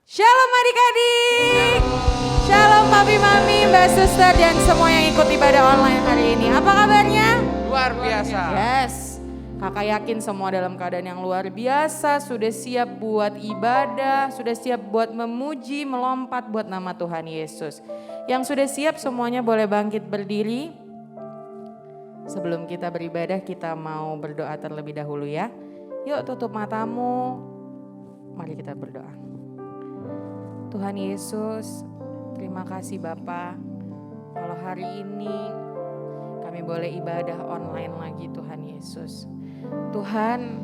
Shalom adik-adik, shalom papi mami, mbak suster dan semua yang ikut ibadah online hari ini. Apa kabarnya? Luar biasa. Yes, kakak yakin semua dalam keadaan yang luar biasa, sudah siap buat ibadah, sudah siap buat memuji, melompat buat nama Tuhan Yesus. Yang sudah siap semuanya boleh bangkit berdiri. Sebelum kita beribadah kita mau berdoa terlebih dahulu ya. Yuk tutup matamu, mari kita berdoa. Tuhan Yesus, terima kasih Bapa. Kalau hari ini kami boleh ibadah online lagi Tuhan Yesus. Tuhan,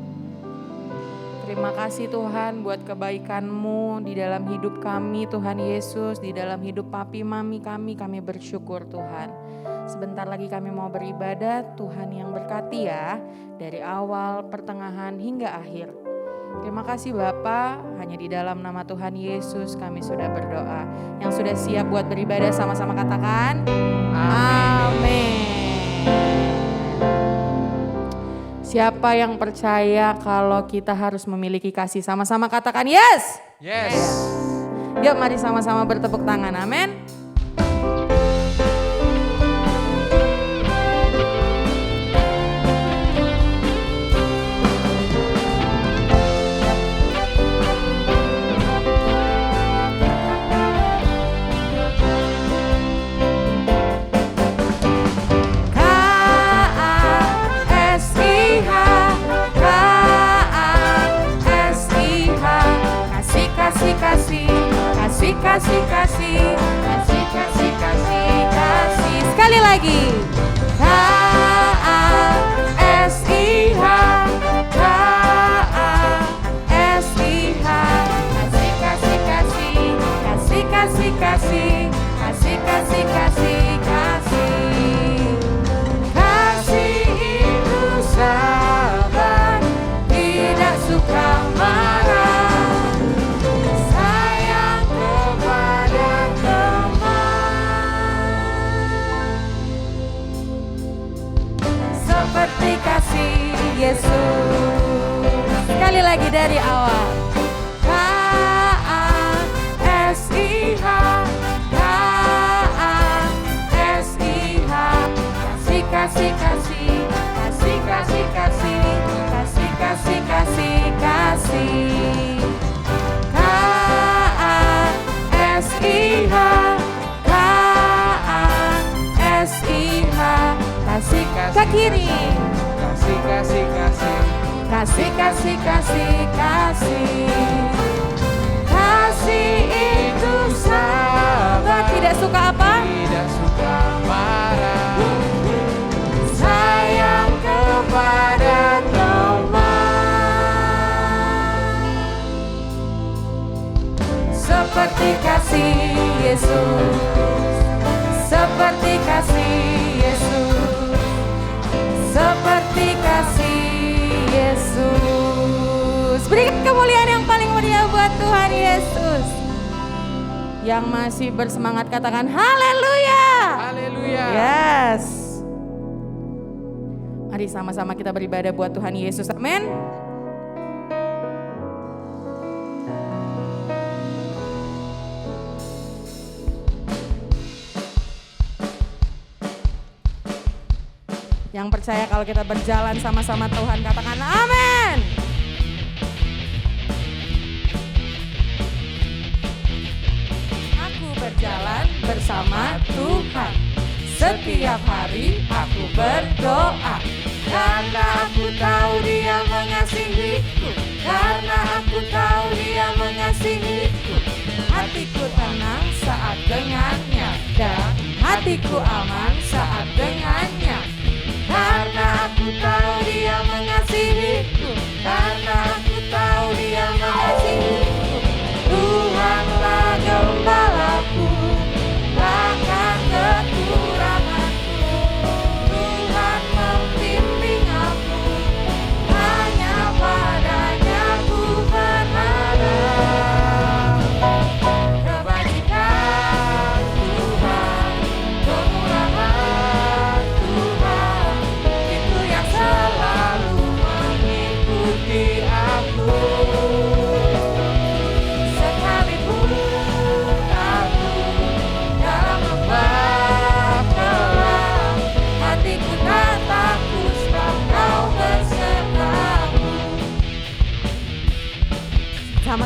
terima kasih Tuhan buat kebaikan-Mu di dalam hidup kami Tuhan Yesus. Di dalam hidup papi mami kami bersyukur Tuhan. Sebentar lagi kami mau beribadah, Tuhan yang berkati ya. Dari awal, pertengahan hingga akhir. Terima kasih Bapa, hanya di dalam nama Tuhan Yesus kami sudah berdoa. Yang sudah siap buat beribadah sama-sama katakan amin. Siapa yang percaya kalau kita harus memiliki kasih, sama-sama katakan yes. Yes. Yuk mari sama-sama bertepuk tangan, amin. Kasih. Sekali lagi. Kasih. Kasih itu sabar, tidak suka marah. Sayang kepada teman. Seperti kasih Yesus. Sekali lagi dari awal. Ke kiri. Kasih itu sabar, tidak suka apa? Tidak suka marah. Sayang kepada teman. Seperti kasih Yesus. Seperti kasih Yesus. Seperti kasih Yesus. Berikan kemuliaan yang paling mulia buat Tuhan Yesus. Yang masih bersemangat katakan haleluya. Haleluya. Yes. Mari sama-sama kita beribadah buat Tuhan Yesus. Amin. Yang percaya kalau kita berjalan sama-sama Tuhan katakan amin. Aku berjalan bersama Tuhan. Setiap hari aku berdoa. Karena aku tahu Dia mengasihiku. Karena aku tahu Dia mengasihiku. Hatiku tenang saat dengannya. Dan hatiku aman saat dengannya. Karena aku tahu Dia mengasihiku. Karena aku tahu Dia mengasihiku. Tuhanlah gembalaku, takkan kekuranganku. Tuhan membimbing aku, hanya padanya ku berharap. Kebajikan Tuhan, kemurahan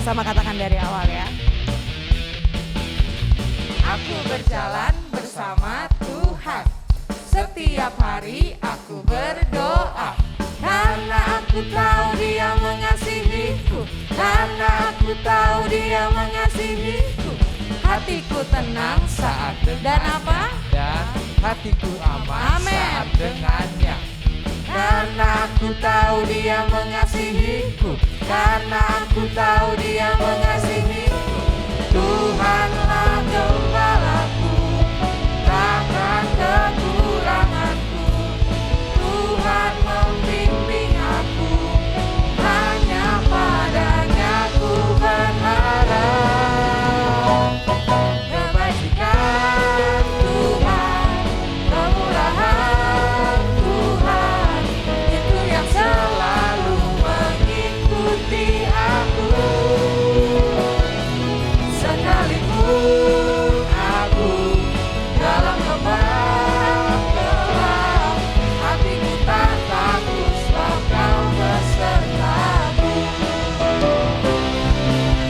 Sama-sama katakan dari awal ya. Aku berjalan bersama Tuhan. Setiap hari aku berdoa. Karena aku tahu Dia mengasihiku. Karena aku tahu Dia mengasihiku. Hatiku tenang saat dan apa? Dan hatiku aman Amin. saat dengannya. Karena aku tahu Dia mengasihiku. Karena aku tahu Dia mengasihiku. Tuhanlah gembalaku, takkan kekuranganku. Tuhan membimbing aku, hanya padanya ku berharap. Kebajikan Tuhan, kemurahan Tuhan, itu yang selalu mengikuti aku. Sekalipun aku dalam lembah gelap, hatiku tak takut sebab Kau besertaku.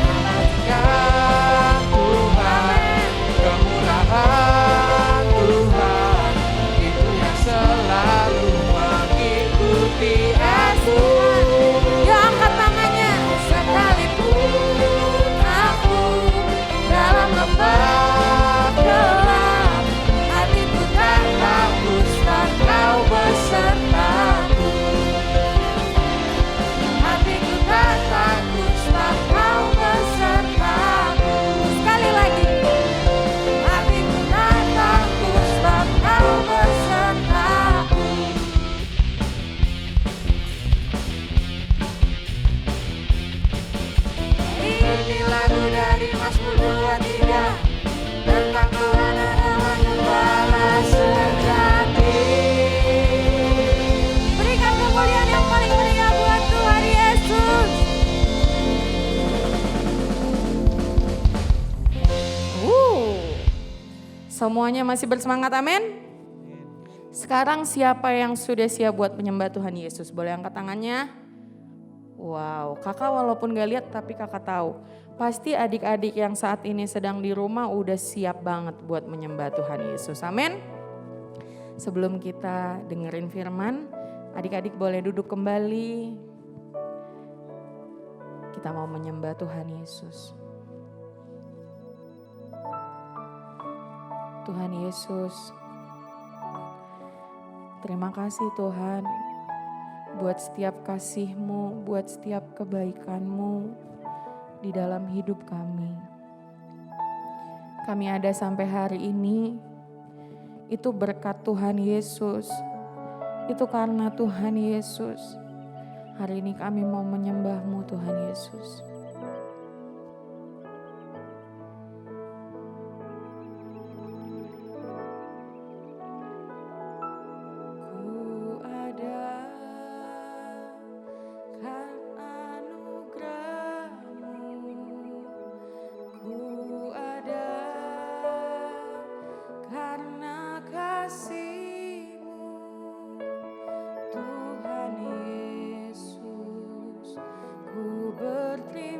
Kebajikan Tuhan, kemurahan Tuhan, itu yang selalu mengikuti aku. Ya, angkat tangannya. Sekalipun aku dalam lembah gelap, hatiku tak takut sebab Kau besertaku. Hatiku tak takut sebab Kau besertaku. Sekali lagi. Hatiku tak takut sebab Kau besertaku. Ini lagu dari Mazmur 23 tentang Tuhan adalah gembala sejati. Berikan kemuliaan yang paling meriah buat Tuhan Yesus. Semuanya masih bersemangat, amin? Sekarang siapa yang sudah siap buat menyembah Tuhan Yesus? Boleh angkat tangannya? Wow, kakak walaupun gak lihat tapi kakak tahu. Pasti adik-adik yang saat ini sedang di rumah udah siap banget buat menyembah Tuhan Yesus. Amin. Sebelum kita dengerin firman, adik-adik boleh duduk kembali. Kita mau menyembah Tuhan Yesus. Tuhan Yesus, terima kasih Tuhan buat setiap kasih-Mu, buat setiap kebaikan-Mu di dalam hidup kami. Kami ada sampai hari ini, itu berkat Tuhan Yesus. Itu karena Tuhan Yesus. Hari ini kami mau menyembah-Mu Tuhan Yesus. Ku ada karena anugerah-Mu. Ku ada karena kasih-Mu. Tuhan Yesus, ku berterima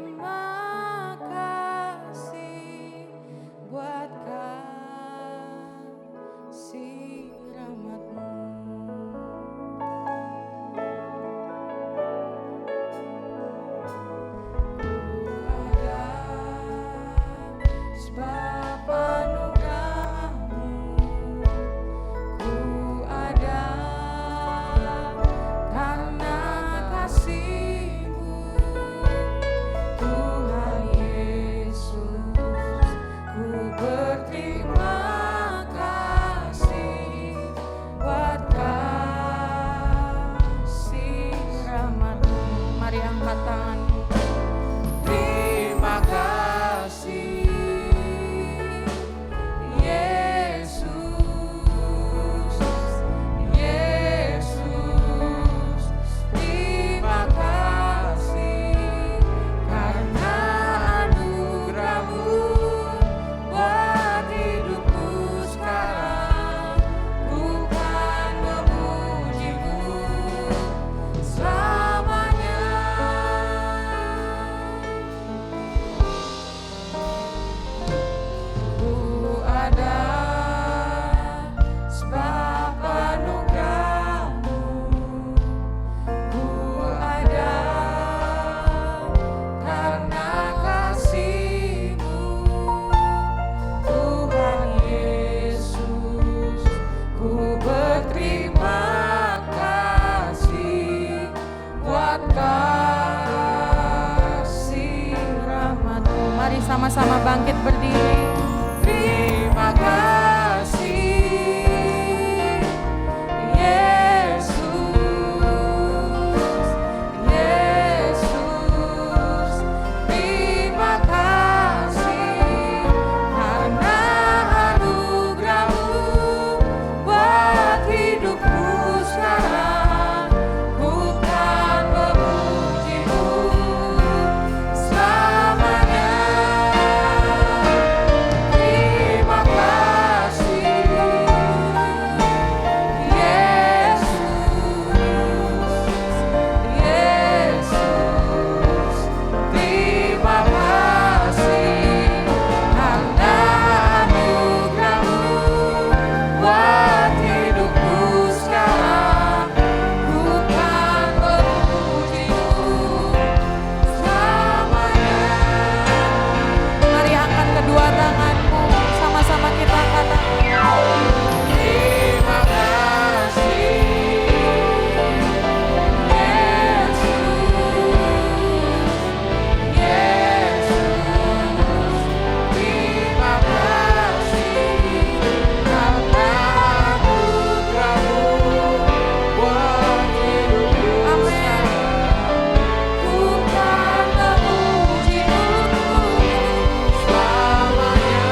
sama-sama bangkit berdiri. Terima kasih Yesus, Yesus. Terima kasih karena anugerah-Mu buat hidupku sekarang. Ku kan memuji-Mu selamanya. Terima kasih Yesus, Yesus. Terima kasih karena anugerah-Mu buat hidupku sekarang. Ku kan memuji-Mu selamanya. Mari angkat kedua tanganmu, sama-sama kita katakan. Terima kasih Yesus, Yesus. Terima kasih karena anugerah-Mu buat hidupku sekarang. Ku kan memuji-Mu selamanya.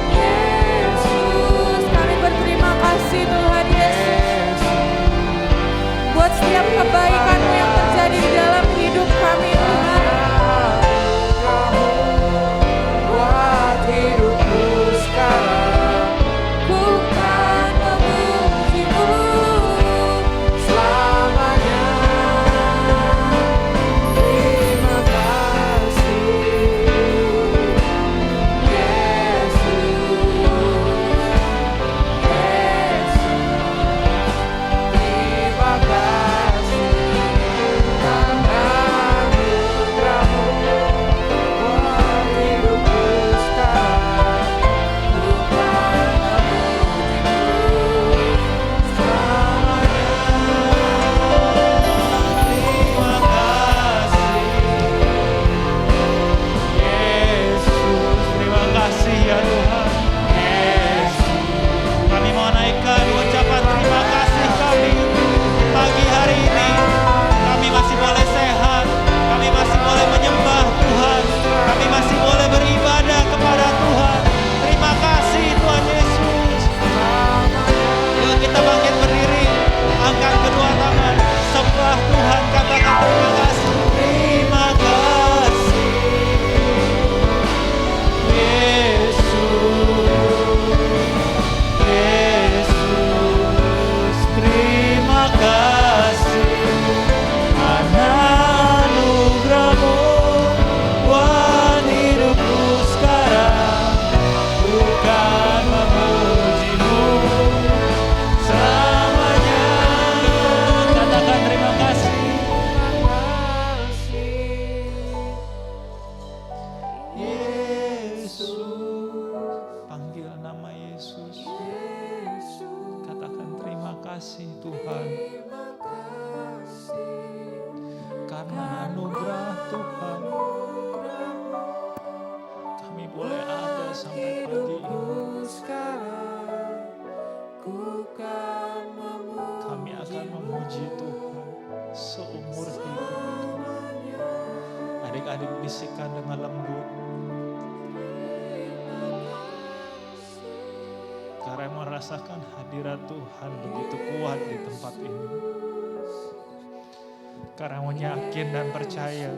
Yesus, kami berterima kasih Tuhan Yesus buat setiap kebaikan-Mu yang terjadi di dalam hidup kami Tuhan. Buat hidupku sekarang, Ku kan memuji-Mu. selamanya. Terima kasih Yesus, terima kasih karena anugerah-Mu buat hidupku sekarang. Ku kan memuji-Mu selamanya. Terima kasih Yesus, Terima kasih ya Tuhan. Yesus. Kami mau naikkan ucapan terima kasih kami pagi hari ini. Kami masih boleh sehat, kami masih boleh menyembah Tuhan, kami masih boleh beribadah kepada Tuhan. Terima kasih Tuhan Yesus. Yuk kita bangkit berdiri, angkat kedua tangan, sembah Tuhan, katakan terima kasih. Terima kasih Yesus, Yesus. Terima kasih karena anugerah-Mu buat hidupku sekarang. Ku kan memuji-Mu selamanya. Katakan terima kasih. Yesus, panggil nama Yesus. Katakan terima kasih Tuhan karena anugerah Tuhan kami boleh ada sampai pagi ini. Kami akan memuji Tuhan seumur hidup. Adik-adik bisikan dengan lembut karena merasakan hadirat Tuhan begitu kuat di tempat ini. Karena mau yakin dan percaya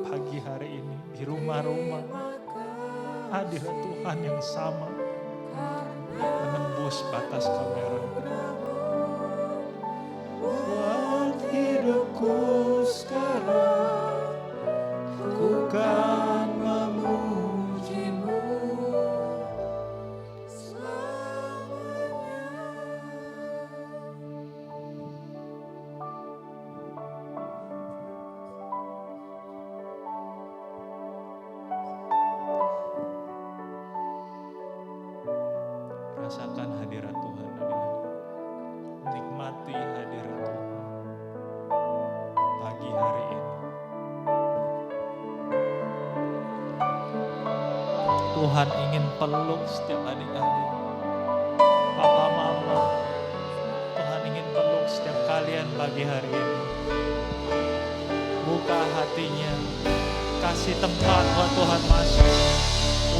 pagi hari ini di rumah-rumah hadirat Tuhan yang sama menembus batas kamera. Buat hidupku sekarang, ku kan memuji-Mu Rasakan hadirat Tuhan, adik-adik. Nikmati hadirat Tuhan. Tuhan ingin peluk setiap adik-adik. Papa mama, Tuhan ingin peluk setiap kalian pagi hari ini. Buka hatinya, kasih tempat buat Tuhan masuk.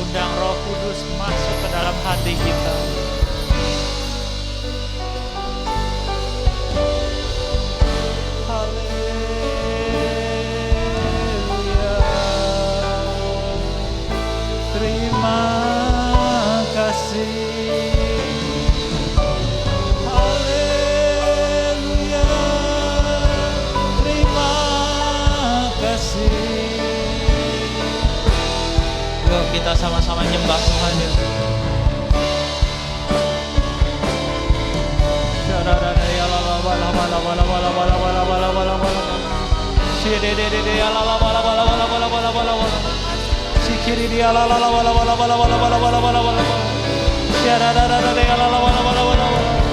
Undang Roh Kudus masuk ke dalam hati kita. Haleluya. Terima kasih. Haleluya. Terima kasih. Yuk kita sama-sama nyembah Tuhan ya.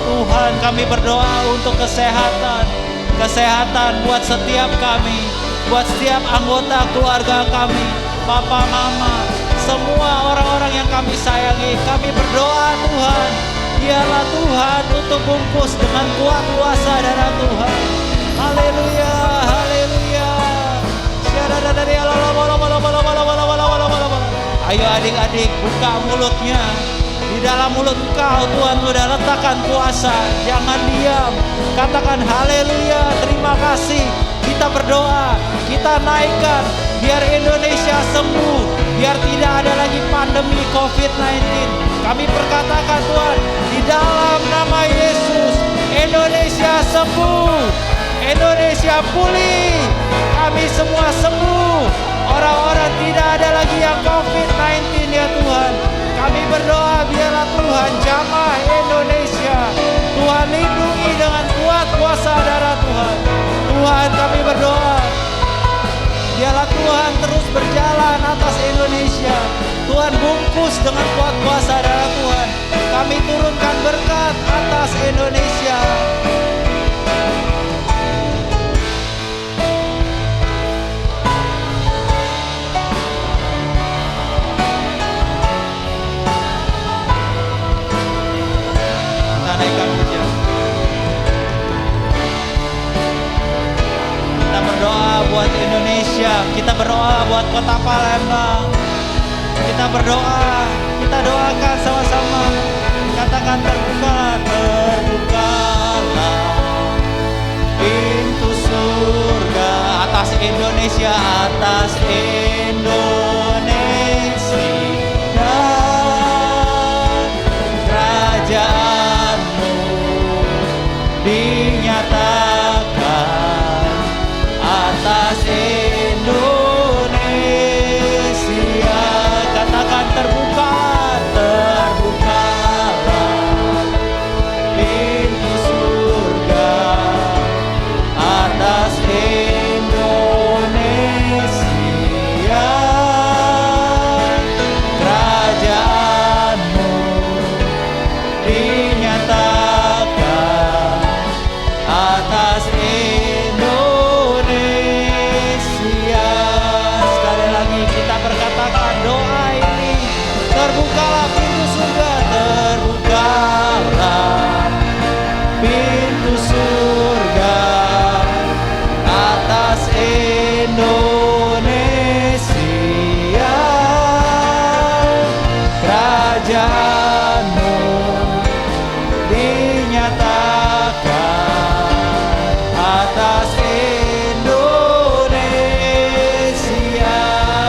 Tuhan, kami berdoa untuk kesehatan buat setiap kami, buat setiap anggota keluarga kami, papa mama, semua orang-orang yang kami sayangi. Kami berdoa Tuhan, biarlah Tuhan untuk bungkus dengan kuat kuasa darah Tuhan. Haleluya, haleluya. Ayo adik-adik, buka mulutnya. Di dalam mulut engkau Tuhan sudah letakkan kuasa. Jangan diam, katakan haleluya, terima kasih. Kita berdoa, kita naikkan biar Indonesia sembuh, biar tidak ada lagi pandemi COVID-19. Kami perkatakan Tuhan, di dalam nama Yesus, Indonesia sembuh, Indonesia pulih, kami semua sembuh. Orang-orang tidak ada lagi yang COVID-19 ya Tuhan. Kami berdoa biarlah Tuhan jamah Indonesia. Tuhan lindungi dengan kuat kuasa darah Tuhan. Tuhan kami berdoa, biarlah Tuhan terus berjalan atas Indonesia. Tuhan bungkus dengan kuat kuasa darah Tuhan. Kami turunkan berkat atas Indonesia. Kita naikkan pujian. Kita berdoa buat Indonesia. Kita berdoa buat kota Palembang. Kita berdoa, kita doakan sama-sama. Katakan terbukalah, terbukalah pintu surga atas Indonesia, atas Indonesia. Dan kerajaanmu dinyatakan atas Indonesia. Katakan terbuka, terbukalah pintu surga atas Indonesia. Kerajaanmu dinyatakan atas Indonesia. Sekali lagi kita berkatakan doa ini. Terbukalah pintu surga, terbukalah pintu surga atas Indonesia. Kerajaanmu dinyatakan atas Indonesia.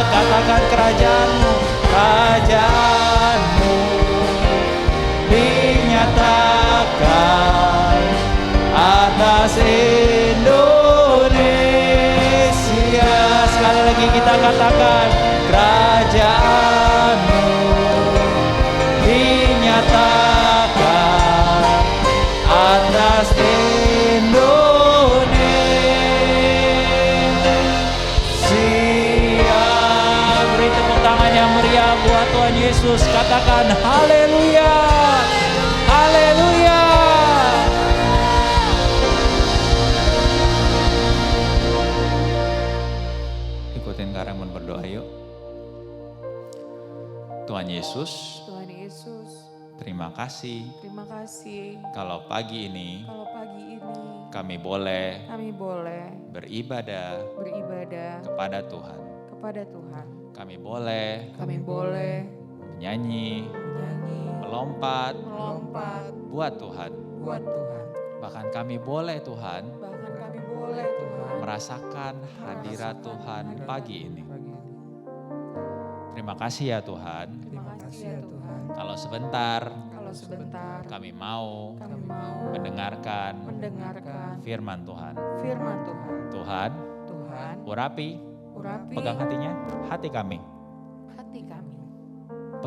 Katakan kerajaanmu, kerajaanmu dinyatakan atas Indonesia. Sekali lagi kita katakan kerajaanmu dinyatakan atas Indonesia. Beri tepuk tangan yang meriah buat Tuhan Yesus. Katakan haleluya, haleluya. Ikutin Kak Raymond berdoa yuk. Tuhan Yesus, Tuhan Yesus, terima kasih terima kasih kalau pagi ini kalau pagi ini kami boleh kami boleh beribadah beribadah kepada Tuhan. kepada Tuhan. Kami boleh Kami boleh menyanyi, menyanyi, melompat melompat buat Tuhan. buat Tuhan. Bahkan kami boleh Tuhan Bahkan kami boleh Tuhan merasakan hadirat Tuhan pagi ini. Terima kasih ya Tuhan. Terima kasih ya Tuhan. Kalau sebentar Kalau sebentar kami mau kami mau mendengarkan mendengarkan firman Tuhan. firman Tuhan. Tuhan, Tuhan, urapi, urapi pegang hatinya, hati kami. hati kami.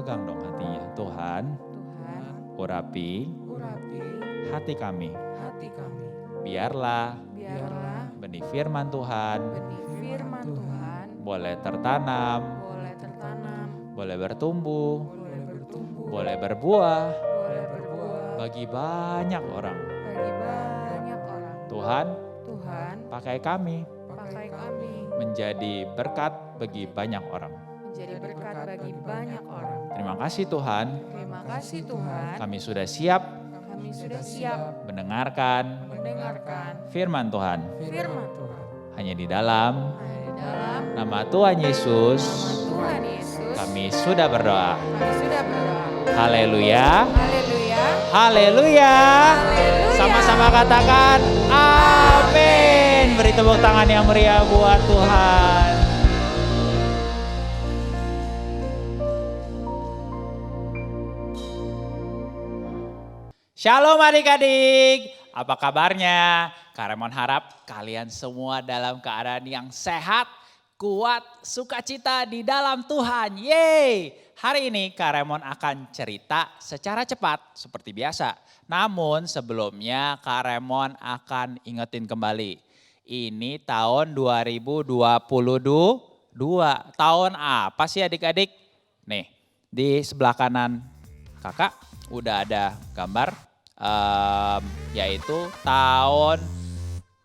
Pegang dong hatinya. Tuhan, Tuhan, urapi urapi hati kami. hati kami. Biarlah Biarlah benih firman Tuhan benih firman Tuhan boleh tertanam, boleh tertanam, boleh bertumbuh, boleh bertumbuh, boleh berbuah boleh berbuah bagi banyak orang. bagi banyak orang. Tuhan, Tuhan, pakai kami pakai kami menjadi berkat bagi banyak orang. menjadi berkat bagi banyak orang. Terima kasih Tuhan, Terima kasih Tuhan, kami sudah siap kami sudah siap mendengarkan mendengarkan firman Tuhan. firman Tuhan. Hanya di dalam Hanya di dalam nama Tuhan Yesus nama Tuhan Yesus, kami sudah berdoa. kami sudah berdoa. Haleluya, Haleluya. haleluya. Haleluya. Sama-sama katakan amin. Beri tepuk tangan yang meriah buat Tuhan. Shalom adik-adik, apa kabarnya? Kak Raymond harap kalian semua dalam keadaan yang sehat, kuat, sukacita di dalam Tuhan. Yeay! Hari ini Kak Raymond akan cerita secara cepat seperti biasa. Namun sebelumnya Kak Raymond akan ingetin kembali. Ini tahun 2022. Tahun apa sih adik-adik? Nih, di sebelah kanan kakak udah ada gambar. Yaitu tahun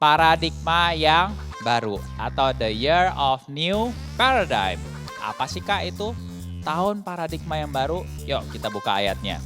paradigma yang baru atau the year of new paradigm. Apa sih Kak itu? Tahun paradigma yang baru. Yuk kita buka ayatnya.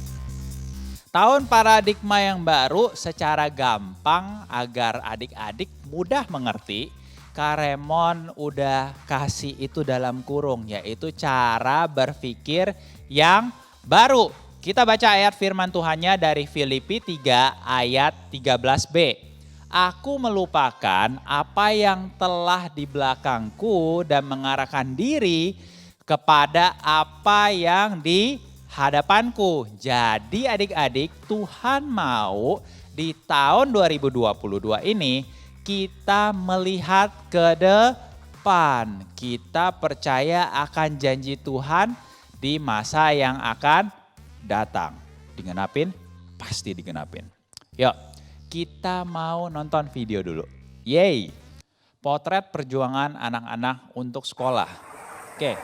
Tahun paradigma yang baru secara gampang agar adik-adik mudah mengerti. Kak Raymond udah kasih itu dalam kurung, yaitu cara berpikir yang baru. Kita baca ayat firman Tuhannya dari Filipi 3 ayat 13b. Aku melupakan apa yang telah di belakangku dan mengarahkan diri kepada apa yang di hadapanku. Jadi adik-adik, Tuhan mau di tahun 2022 ini kita melihat ke depan. Kita percaya akan janji Tuhan di masa yang akan datang. Digenapin? Pasti digenapin. Yuk, kita mau nonton video dulu. Yeay! Potret perjuangan anak-anak untuk sekolah. Oke.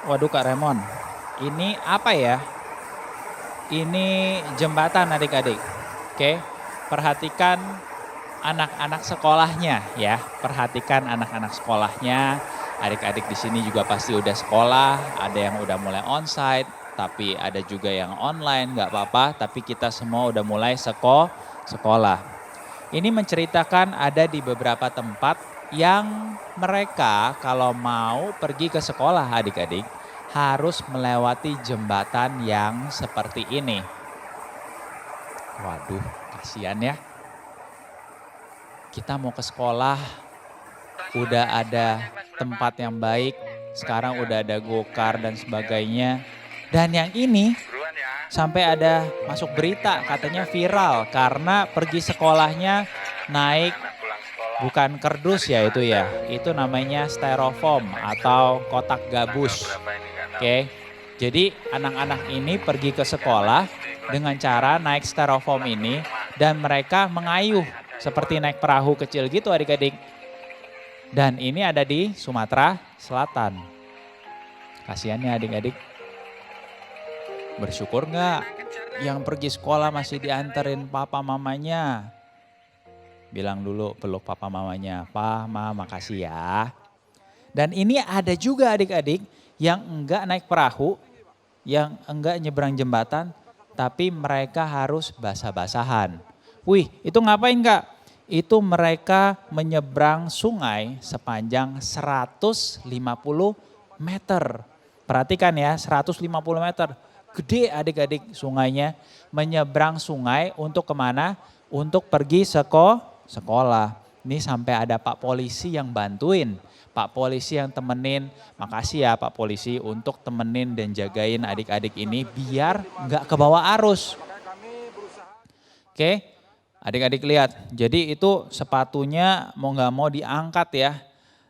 Waduh Kak Raymond, ini apa ya? Ini jembatan adik-adik. Oke, perhatikan anak-anak sekolahnya ya. Perhatikan anak-anak sekolahnya. Adik-adik di sini juga pasti udah sekolah, ada yang udah mulai onsite, tapi ada juga yang online, nggak apa-apa. Tapi kita semua udah mulai sekolah. Ini menceritakan ada di beberapa tempat yang mereka kalau mau pergi ke sekolah adik-adik harus melewati jembatan yang seperti ini. Waduh, kasihan ya. Kita mau ke sekolah, udah ada tempat yang baik, sekarang udah ada go-kart dan sebagainya. Dan yang ini sampai ada masuk berita katanya viral karena pergi sekolahnya naik bukan kardus ya itu ya. Itu namanya styrofoam atau kotak gabus. Oke. Jadi anak-anak ini pergi ke sekolah dengan cara naik styrofoam ini dan mereka mengayuh seperti naik perahu kecil gitu adik-adik. Dan ini ada di Sumatera Selatan. Kasiannya adik-adik. Bersyukur nggak yang pergi sekolah masih dianterin papa mamanya? Bilang dulu peluk papa mamanya, Pa, Ma, makasih ya. Dan ini ada juga adik-adik yang enggak naik perahu, yang enggak nyebrang jembatan, tapi mereka harus basah-basahan. Wih, itu ngapain Kak? Itu mereka menyeberang sungai sepanjang 150 meter. Perhatikan ya, 150 meter. Gede adik-adik sungainya. Menyeberang sungai untuk kemana? Untuk pergi sekolah. Ini sampai ada Pak Polisi yang bantuin. Pak Polisi yang temenin. Makasih ya Pak Polisi untuk temenin dan jagain adik-adik ini biar nggak kebawa arus. Oke, adik-adik lihat. Jadi itu sepatunya mau nggak mau diangkat ya.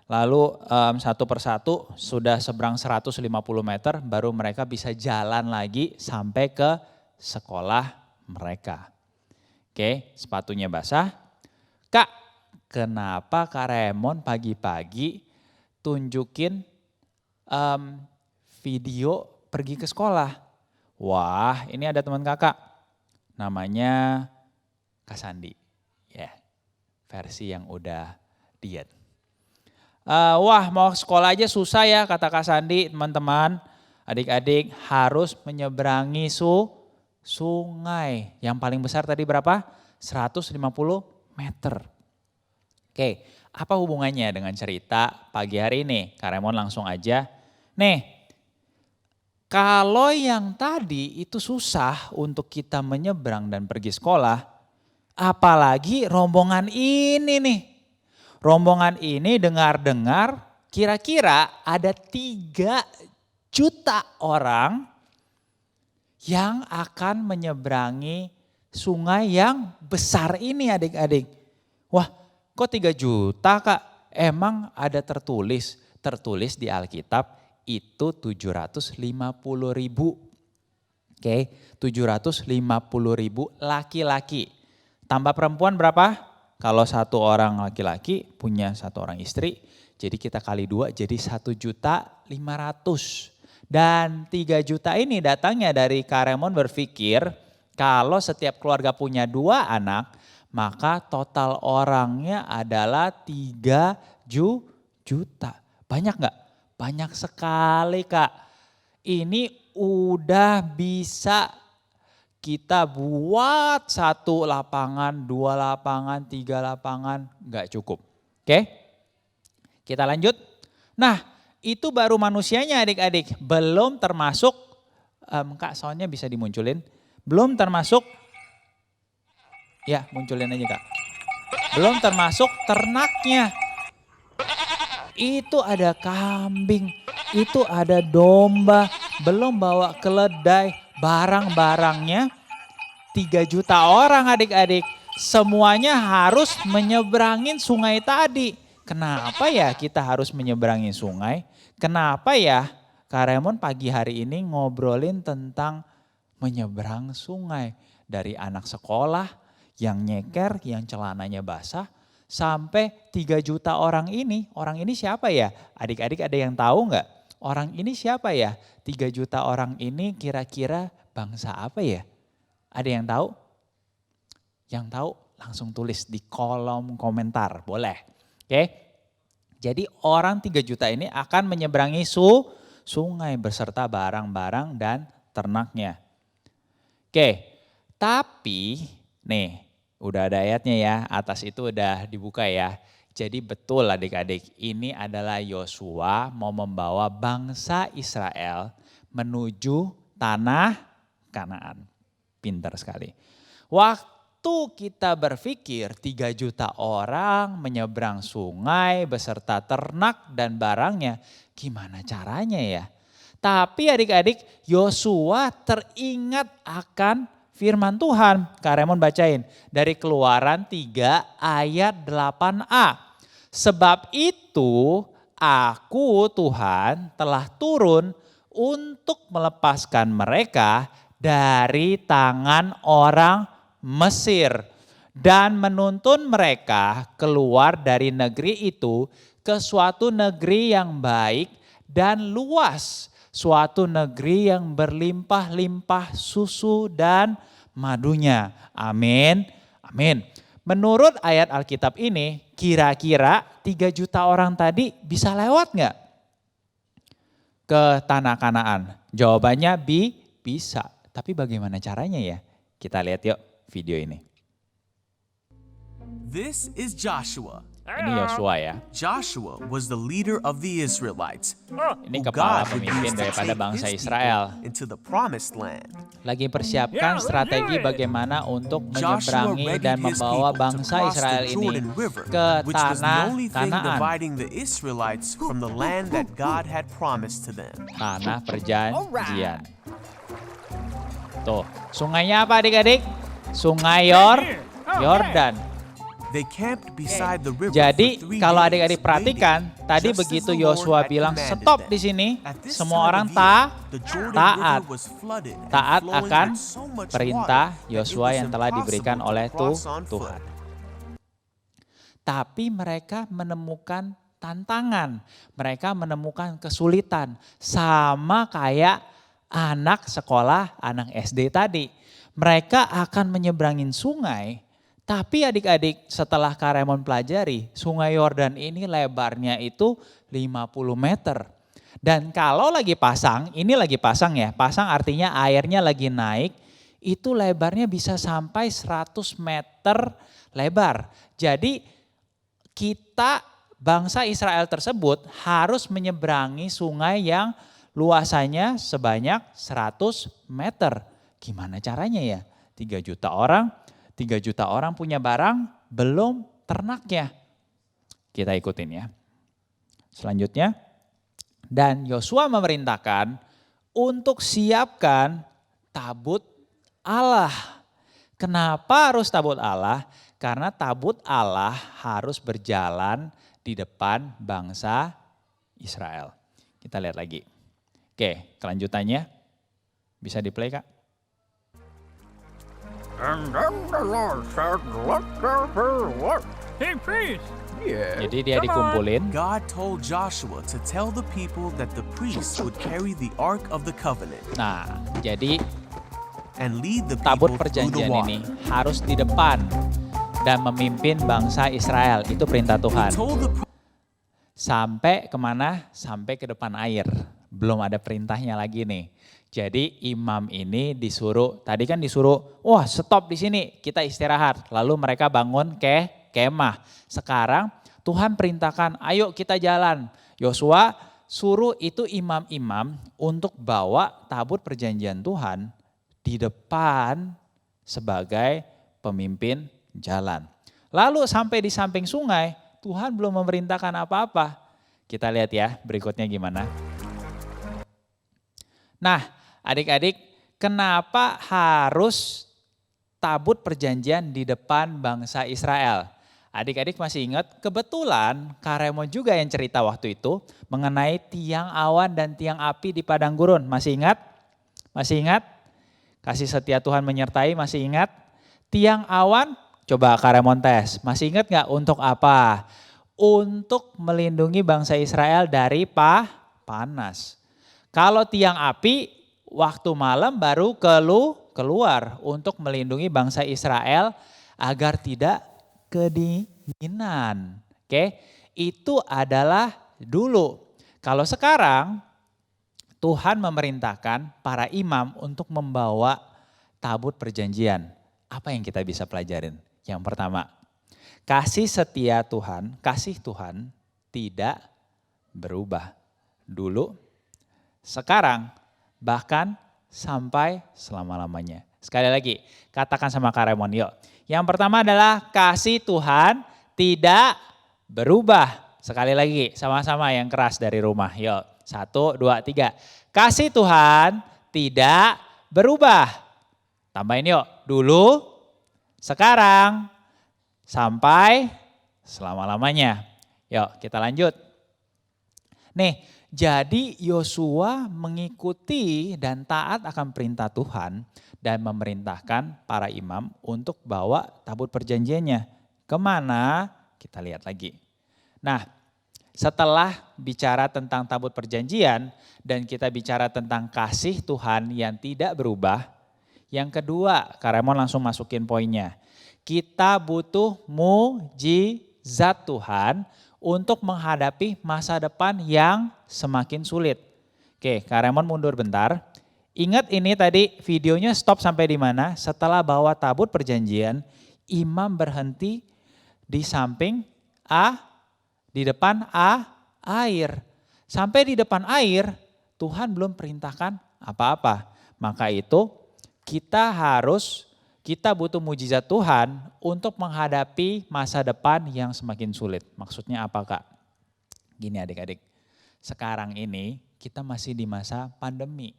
Lalu satu persatu sudah seberang 150 meter baru mereka bisa jalan lagi sampai ke sekolah mereka. Oke, sepatunya basah. Kak, kenapa Kak Raymond pagi-pagi tunjukin video pergi ke sekolah? Wah, ini ada teman kakak. Namanya Kak Sandi. Ya, versi yang udah diet. Wah mau sekolah aja susah ya kata Kak Sandi, teman-teman. Adik-adik harus menyeberangi sungai. Yang paling besar tadi berapa? 150 meter. Oke, apa hubungannya dengan cerita pagi hari ini? Kak Raymond langsung aja. Nih, kalau yang tadi itu susah untuk kita menyeberang dan pergi sekolah, apalagi rombongan ini nih. Rombongan ini dengar-dengar kira-kira ada 3 juta orang yang akan menyeberangi sungai yang besar ini adik-adik. Wah kok 3 juta Kak? Emang ada tertulis di Alkitab itu 750.000. Oke, 750.000 laki-laki. Tambah perempuan berapa? Kalau satu orang laki-laki punya satu orang istri, jadi kita kali 2 jadi 1.500.000. Dan 3 juta ini datangnya dari Kak Raymond berpikir kalau setiap keluarga punya 2 anak, maka total orangnya adalah 3 juta. Banyak gak? Banyak sekali Kak. Ini udah bisa kita buat 1 lapangan, 2 lapangan, 3 lapangan, nggak cukup. Oke, kita lanjut. Nah itu baru manusianya adik-adik, belum termasuk, Kak soundnya bisa dimunculin. Belum termasuk, ya munculin aja Kak. Belum termasuk ternaknya. Itu ada kambing, itu ada domba, belum bawa keledai, barang-barangnya 3 juta orang adik-adik. Semuanya harus menyeberangin sungai tadi. Kenapa ya kita harus menyeberangi sungai? Kenapa ya Kak Raymond pagi hari ini ngobrolin tentang menyeberang sungai. Dari anak sekolah yang nyeker, yang celananya basah, sampai 3 juta orang ini siapa ya? Adik-adik ada yang tahu nggak? Orang ini siapa ya? 3 juta orang ini kira-kira bangsa apa ya? Ada yang tahu? Yang tahu langsung tulis di kolom komentar, boleh. Oke. Jadi orang 3 juta ini akan menyeberangi sungai beserta barang-barang dan ternaknya. Oke, tapi nih udah ada ayatnya ya, atas itu udah dibuka ya. Jadi betul adik-adik, ini adalah Yosua mau membawa bangsa Israel menuju tanah Kanaan. Pintar sekali. Waktu kita berpikir 3 juta orang menyeberang sungai beserta ternak dan barangnya, gimana caranya ya? Tapi adik-adik, Yosua teringat akan firman Tuhan. Kak Raymond bacain dari Keluaran 3 ayat 8a. Sebab itu aku Tuhan telah turun untuk melepaskan mereka dari tangan orang Mesir dan menuntun mereka keluar dari negeri itu ke suatu negeri yang baik dan luas, suatu negeri yang berlimpah-limpah susu dan madunya. Amin. Amin. Menurut ayat Alkitab ini, kira-kira 3 juta orang tadi bisa lewat nggak? ke tanah Kanaan? Jawabannya bisa. Tapi bagaimana caranya ya? Kita lihat yuk video ini. This is Joshua. Ini Yosua ya. Joshua was the leader of the Israelites. Ini who kepala God would pemimpin use to daripada take bangsa his Israel. people into the promised land. Lagi persiapkan strategi bagaimana untuk Joshua menyeberangi readied dan his membawa people to bangsa cross Israel the ini Jordan River, ke which was the tanah only thing Kanaan, dividing the Israelites from the land that God had promised to them. tanah perjanjian. Tuh, sungainya apa adik-adik? Sungai Yordan. They camped beside the river Jadi for 3 kalau days, adik-adik perhatikan, waiting, tadi just as begitu the Lord Yosua had bilang commanded stop them. di sini, At this semua time orang of year, the Jordan taat. River was flooded and Taat flowing akan with so much perintah water that it Yosua was yang telah impossible diberikan to oleh cross on foot. Tuhan. Tapi mereka menemukan tantangan, mereka menemukan kesulitan, sama kayak anak sekolah, anak SD tadi. Mereka akan menyeberangin sungai, tapi adik-adik setelah Kak Raymond pelajari, sungai Yordan ini lebarnya itu 50 meter. Dan kalau lagi pasang, ini lagi pasang ya, pasang artinya airnya lagi naik, itu lebarnya bisa sampai 100 meter lebar. Jadi kita bangsa Israel tersebut harus menyeberangi sungai yang luasannya sebanyak 100 meter. Gimana caranya ya? 3 juta orang punya barang, belum ternaknya. Kita ikutin ya. Selanjutnya, dan Yosua memerintahkan untuk siapkan tabut Allah. Kenapa harus tabut Allah? Karena tabut Allah harus berjalan di depan bangsa Israel. Kita lihat lagi. Oke, kelanjutannya bisa di-play Kak? And then the Lord said, let there be light. Hey, priest. Yeah. Jadi dia dikumpulin. God told Joshua to tell the people that the priests would carry the Ark of the Covenant Nah, jadi and lead the tabut people through the perjanjian water. ini harus di depan dan memimpin bangsa Israel. Itu perintah He Tuhan. told the Sampai kemana? Sampai ke depan air. Belum ada perintahnya lagi nih. Jadi imam ini disuruh, tadi kan disuruh, wah stop di sini, kita istirahat. Lalu mereka bangun kemah. Sekarang Tuhan perintahkan, ayo kita jalan. Yosua suruh itu imam-imam untuk bawa tabut perjanjian Tuhan di depan sebagai pemimpin jalan. Lalu sampai di samping sungai, Tuhan belum memerintahkan apa-apa. Kita lihat ya berikutnya gimana. Nah, adik-adik, kenapa harus tabut perjanjian di depan bangsa Israel? Adik-adik masih ingat, kebetulan Kak Raymond juga yang cerita waktu itu mengenai tiang awan dan tiang api di padang gurun. Masih ingat? Masih ingat? Kasih setia Tuhan menyertai, masih ingat? Tiang awan, coba Kak Raymond tes. Masih ingat gak untuk apa? Untuk melindungi bangsa Israel dari panas. Kalau tiang api, waktu malam baru keluar untuk melindungi bangsa Israel agar tidak kedinginan. Oke, itu adalah dulu. Kalau sekarang Tuhan memerintahkan para imam untuk membawa tabut perjanjian. Apa yang kita bisa pelajarin? Yang pertama, kasih setia Tuhan, kasih Tuhan tidak berubah. Dulu, sekarang, bahkan sampai selama-lamanya. Sekali lagi, katakan sama Kak Raymond, yuk. Yang pertama adalah kasih Tuhan tidak berubah. Sekali lagi, sama-sama yang keras dari rumah. Yuk, 1, 2, 3. Kasih Tuhan tidak berubah. Tambahin yuk, dulu, sekarang, sampai selama-lamanya. Yuk, kita lanjut. Nih, jadi Yosua mengikuti dan taat akan perintah Tuhan dan memerintahkan para imam untuk bawa tabut perjanjiannya. Kemana? Kita lihat lagi. Nah, setelah bicara tentang tabut perjanjian dan kita bicara tentang kasih Tuhan yang tidak berubah, yang kedua, Kak Raymond langsung masukin poinnya. Kita butuh mujizat Tuhan untuk menghadapi masa depan yang semakin sulit. Oke, Kak Raymond mundur bentar. Ingat ini tadi videonya stop sampai di mana? Setelah bawa tabut perjanjian, imam berhenti di samping di depan air. Sampai di depan air, Tuhan belum perintahkan apa-apa. Maka itu kita butuh mujizat Tuhan untuk menghadapi masa depan yang semakin sulit. Maksudnya apa Kak? Gini adik-adik, sekarang ini kita masih di masa pandemi.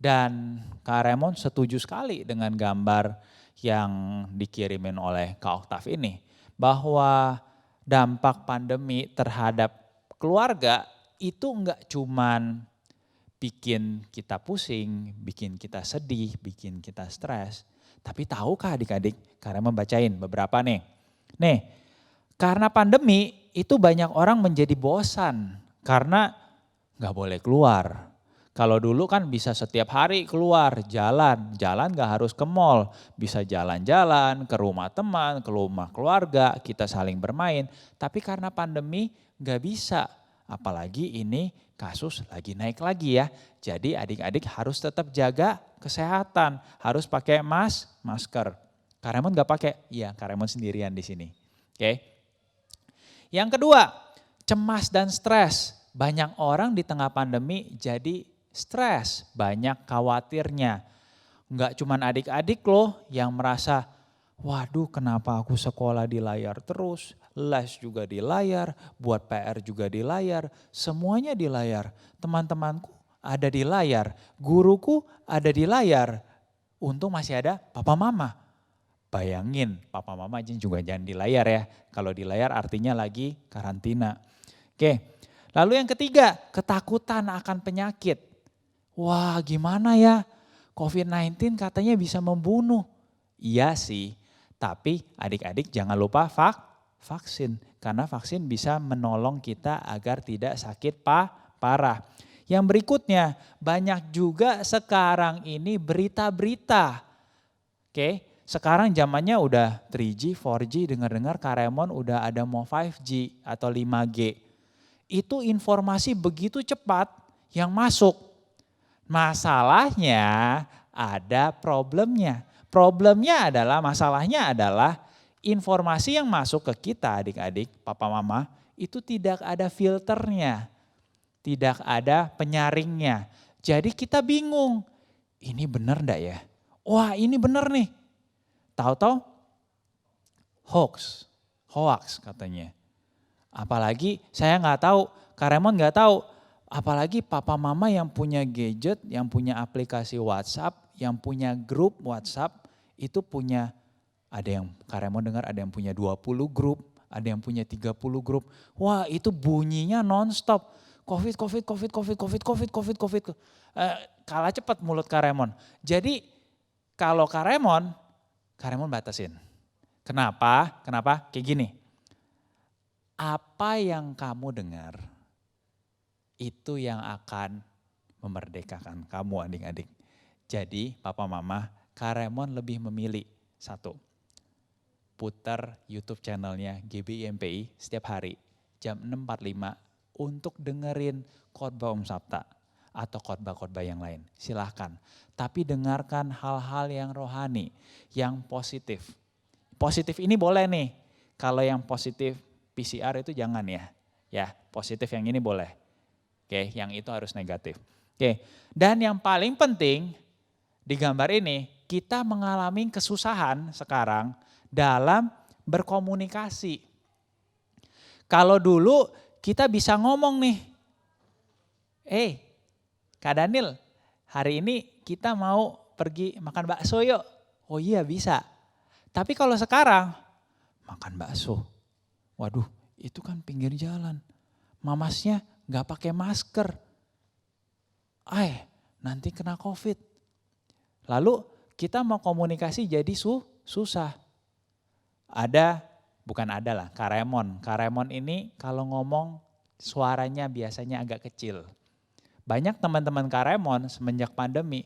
Dan Kak Raymond setuju sekali dengan gambar yang dikirimin oleh Kak Oktav ini. Bahwa dampak pandemi terhadap keluarga itu enggak cuman bikin kita pusing, bikin kita sedih, bikin kita stres. Tapi tahukah adik-adik, Kak Raymond bacain beberapa nih. Nih, karena pandemi itu banyak orang menjadi bosan karena enggak boleh keluar. Kalau dulu kan bisa setiap hari keluar, jalan gak harus ke mall. Bisa jalan-jalan ke rumah teman, ke rumah keluarga, kita saling bermain. Tapi karena pandemi gak bisa, apalagi ini kasus lagi naik lagi ya. Jadi adik-adik harus tetap jaga kesehatan, harus pakai masker. Kak Raymond gak pakai? Iya, Kak Raymond sendirian di sini. Oke. Yang kedua, cemas dan stres. Banyak orang di tengah pandemi jadi stres, banyak khawatirnya. Enggak cuman adik-adik loh yang merasa, waduh kenapa aku sekolah di layar terus, les juga di layar, buat PR juga di layar, semuanya di layar. Teman-temanku ada di layar, guruku ada di layar. Untung masih ada papa mama. Bayangin papa mama juga jangan di layar ya. Kalau di layar artinya lagi karantina. Oke, lalu yang ketiga ketakutan akan penyakit. Wah gimana ya, COVID-19 katanya bisa membunuh. Iya sih, tapi adik-adik jangan lupa vaksin. Karena vaksin bisa menolong kita agar tidak sakit parah. Yang berikutnya, banyak juga sekarang ini berita-berita. Oke, sekarang zamannya udah 3G, 4G, dengar-dengar Kak Raymond udah ada mau 5G atau 5G. Itu informasi begitu cepat yang masuk. Masalahnya ada problemnya. Masalahnya adalah informasi yang masuk ke kita adik-adik, papa mama, itu tidak ada filternya. Tidak ada penyaringnya. Jadi kita bingung, ini benar enggak ya? Wah ini benar nih. Tahu-tahu hoax katanya. Apalagi saya nggak tahu, Kak Raymond nggak tahu. Apalagi papa mama yang punya gadget, yang punya aplikasi WhatsApp, yang punya grup WhatsApp, itu punya, ada yang Kak Raymond dengar ada yang punya 20 grup, ada yang punya 30 grup. Wah itu bunyinya nonstop. Covid. Kalah cepat mulut Kak Raymond. Jadi kalau Kak Raymond batasin. Kenapa? Kayak gini. Apa yang kamu dengar, itu yang akan memerdekakan kamu adik-adik. Jadi papa mama, Kak Raymond lebih memilih satu, putar YouTube channelnya GBI MPI setiap hari jam 6.45 untuk dengerin khotbah Sabta atau khotbah-khotbah yang lain. Silahkan, tapi dengarkan hal-hal yang rohani, yang positif. Positif ini boleh nih, kalau yang positif PCR itu jangan ya. Ya, positif yang ini boleh. Oke, yang itu harus negatif. Oke, dan yang paling penting di gambar ini, kita mengalami kesusahan sekarang dalam berkomunikasi. Kalau dulu kita bisa ngomong nih, Kak Daniel, hari ini kita mau pergi makan bakso yuk. Oh iya bisa. Tapi kalau sekarang, makan bakso, waduh itu kan pinggir jalan. Mamasnya gak pakai masker. Nanti kena COVID. Lalu kita mau komunikasi jadi susah. Kak Raymond ini kalau ngomong suaranya biasanya agak kecil. Banyak teman-teman Kak Raymond semenjak pandemi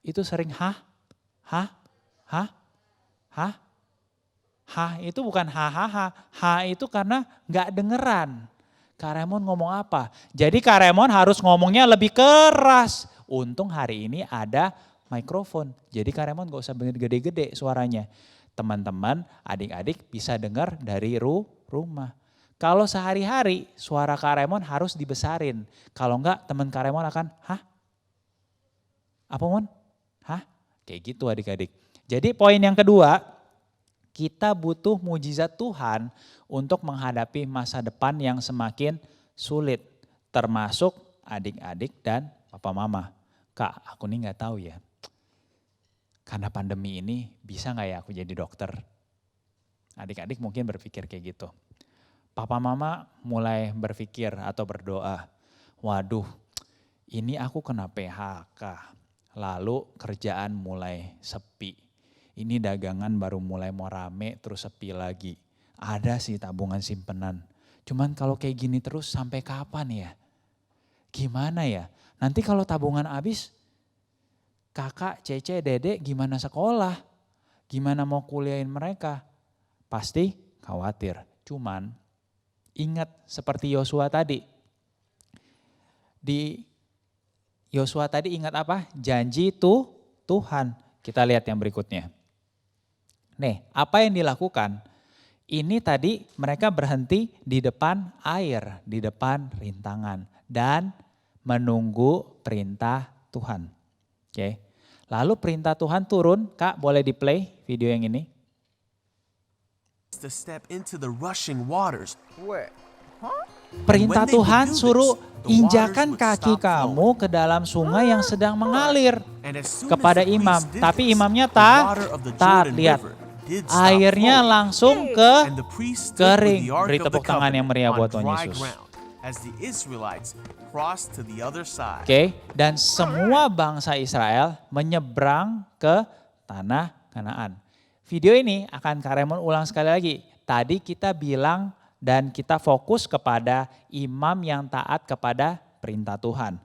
itu sering itu bukan hahaha, itu karena gak dengeran. Kak Raymond ngomong apa? Jadi Kak Raymond harus ngomongnya lebih keras. Untung hari ini ada mikrofon. Jadi Kak Raymond gak usah gede-gede suaranya. Teman-teman, adik-adik bisa dengar dari rumah. Kalau sehari-hari suara Kak Raymond harus dibesarin. Kalau enggak teman Kak Raymond akan, hah? Apa Mon? Hah? Kayak gitu adik-adik. Jadi poin yang kedua, kita butuh mujizat Tuhan untuk menghadapi masa depan yang semakin sulit. Termasuk adik-adik dan papa mama. Kak, aku nih gak tahu ya. Karena pandemi ini bisa gak ya aku jadi dokter? Adik-adik mungkin berpikir kayak gitu. Papa mama mulai berpikir atau berdoa, waduh ini aku kena PHK. Lalu kerjaan mulai sepi. Ini dagangan baru mulai mau rame terus sepi lagi. Ada sih tabungan simpenan. Cuman kalau kayak gini terus sampai kapan ya? Gimana ya? Nanti kalau tabungan habis, kakak, cece, dedek gimana sekolah? Gimana mau kuliahin mereka? Pasti khawatir. Cuman ingat seperti Yosua tadi. Di Yosua tadi ingat apa? Janji Tuhan. Kita lihat yang berikutnya. Nih, apa yang dilakukan? Ini tadi mereka berhenti di depan air, di depan rintangan. Dan menunggu perintah Tuhan. Oke. Lalu perintah Tuhan turun, Kak boleh di play video yang ini. To step into the rushing waters. Wait. Perintah When they would Tuhan do this, suruh the injakan waters would kaki stop kamu ke dalam sungai yang sedang mengalir And as soon kepada as the imam. priest did Tapi this, imamnya the water of the Jordan lihat. River did stop Airnya flowing. langsung ke And the priest stood kering. with the ark Beri of the tepuk tangan yang covenant meriah on buat Tuhan dry Yesus. ground as the Israelites crossed to the other side. Oke, dan semua bangsa Israel menyeberang ke tanah Kanaan. Video ini akan Kak Raymond ulang sekali lagi. Tadi kita bilang dan kita fokus kepada imam yang taat kepada perintah Tuhan.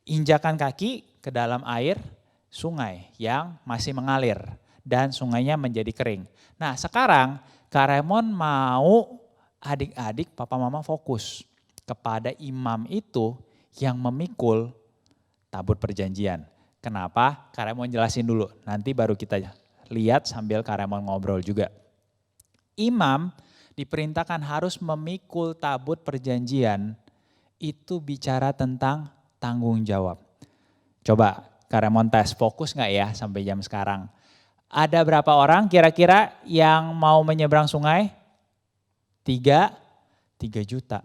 Injakan kaki ke dalam air sungai yang masih mengalir dan sungainya menjadi kering. Nah sekarang Kak Raymond mau adik-adik papa mama fokus kepada imam itu yang memikul tabut perjanjian. Kenapa? Kak Raymond jelasin dulu, nanti baru kita lihat sambil Kak Raymond ngobrol juga. Imam diperintahkan harus memikul tabut perjanjian, itu bicara tentang tanggung jawab. Coba Kak Raymond tes, fokus gak ya sampai jam sekarang? Ada berapa orang kira-kira yang mau menyeberang sungai? 3 juta.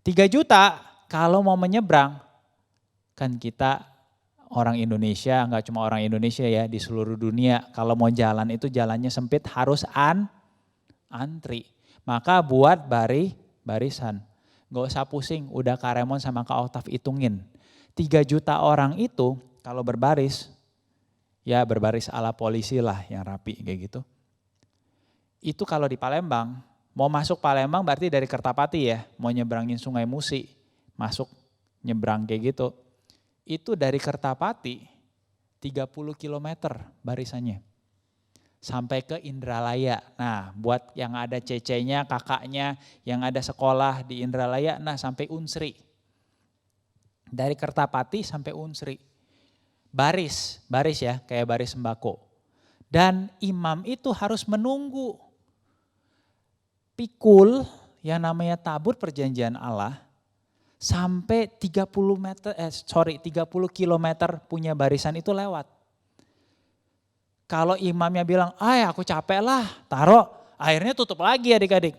3 juta kalau mau menyeberang, kan kita orang Indonesia, gak cuma orang Indonesia ya, di seluruh dunia. Kalau mau jalan itu jalannya sempit harus antri. Maka buat barisan. Gak usah pusing, udah Kak Raymond sama Kak Octav hitungin. 3 juta orang itu kalau berbaris, ya berbaris ala polisi lah yang rapi kayak gitu. Itu kalau di Palembang, mau masuk Palembang berarti dari Kertapati ya, mau nyebrangin Sungai Musi, masuk nyebrang kayak gitu. Itu dari Kertapati 30 km barisannya. Sampai ke Indralaya. Nah buat yang ada cecenya, kakaknya, yang ada sekolah di Indralaya, nah sampai Unsri. Dari Kertapati sampai Unsri. Baris ya, kayak baris sembako. Dan imam itu harus menunggu pikul yang namanya tabut perjanjian Allah sampai 30 kilometer punya barisan itu lewat. Kalau imamnya bilang, aku capek lah, taruh, akhirnya tutup lagi adik-adik.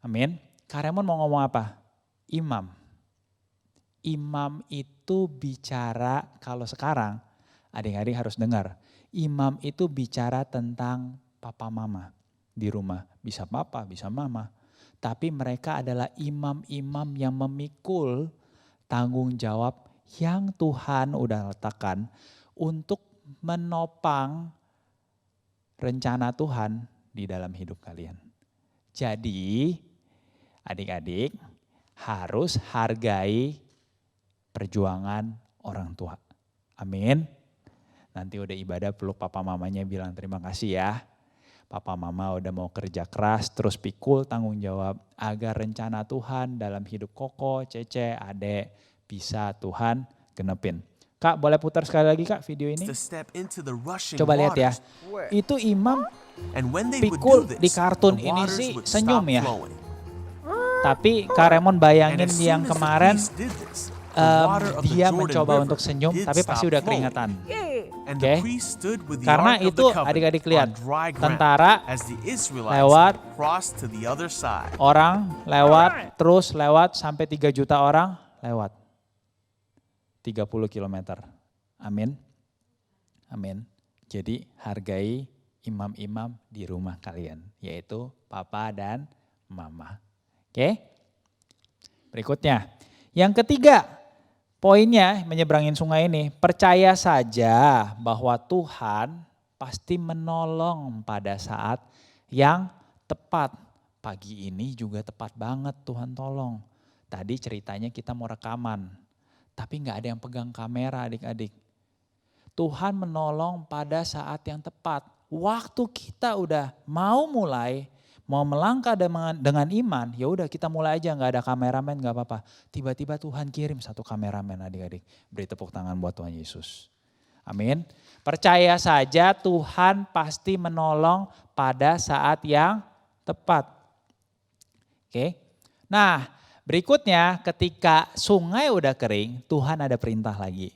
Amin. Kak Raymond mau ngomong apa? Imam. Imam itu bicara, kalau sekarang adik-adik harus dengar. Imam itu bicara tentang papa mama di rumah. Bisa papa, bisa mama. Tapi mereka adalah imam-imam yang memikul tanggung jawab yang Tuhan udah letakkan untuk menopang rencana Tuhan di dalam hidup kalian. Jadi adik-adik harus hargai perjuangan orang tua. Amin. Nanti udah ibadah peluk papa mamanya bilang terima kasih ya. Papa mama udah mau kerja keras terus pikul tanggung jawab agar rencana Tuhan dalam hidup Koko, Cece, Ade bisa Tuhan genepin. Kak boleh putar sekali lagi Kak video ini? To step into the rushing Coba lihat ya. waters. Itu Imam And when they would pikul do di this, kartun the ini waters sih would senyum stop ya. flowing. Tapi Kak Raymond And bayangin as yang soon as the kemarin priest did this, the water of the dia Jordan mencoba River untuk senyum did tapi pasti stop udah flowing. keringetan. And Oke. the priest stood with the Karena ark of itu the covenant adik-adik lihat, on dry ground tentara as the Israelites lewat, crossed to the other side. orang lewat, terus lewat sampai 3 juta orang lewat. 30 km. Amin. Amin. Jadi hargai imam-imam di rumah kalian, yaitu papa dan mama. Oke? Berikutnya, yang ketiga, poinnya menyeberangin sungai ini, percaya saja bahwa Tuhan pasti menolong pada saat yang tepat. Pagi ini juga tepat banget Tuhan tolong. Tadi ceritanya kita mau rekaman, tapi gak ada yang pegang kamera adik-adik. Tuhan menolong pada saat yang tepat. Waktu kita udah mau mulai, mau melangkah dengan iman, ya udah kita mulai aja, nggak ada kameramen nggak apa-apa. Tiba-tiba Tuhan kirim satu kameramen adik-adik. Beri tepuk tangan buat Tuhan Yesus. Amin. Percaya saja Tuhan pasti menolong pada saat yang tepat. Oke. Nah, berikutnya ketika sungai udah kering, Tuhan ada perintah lagi.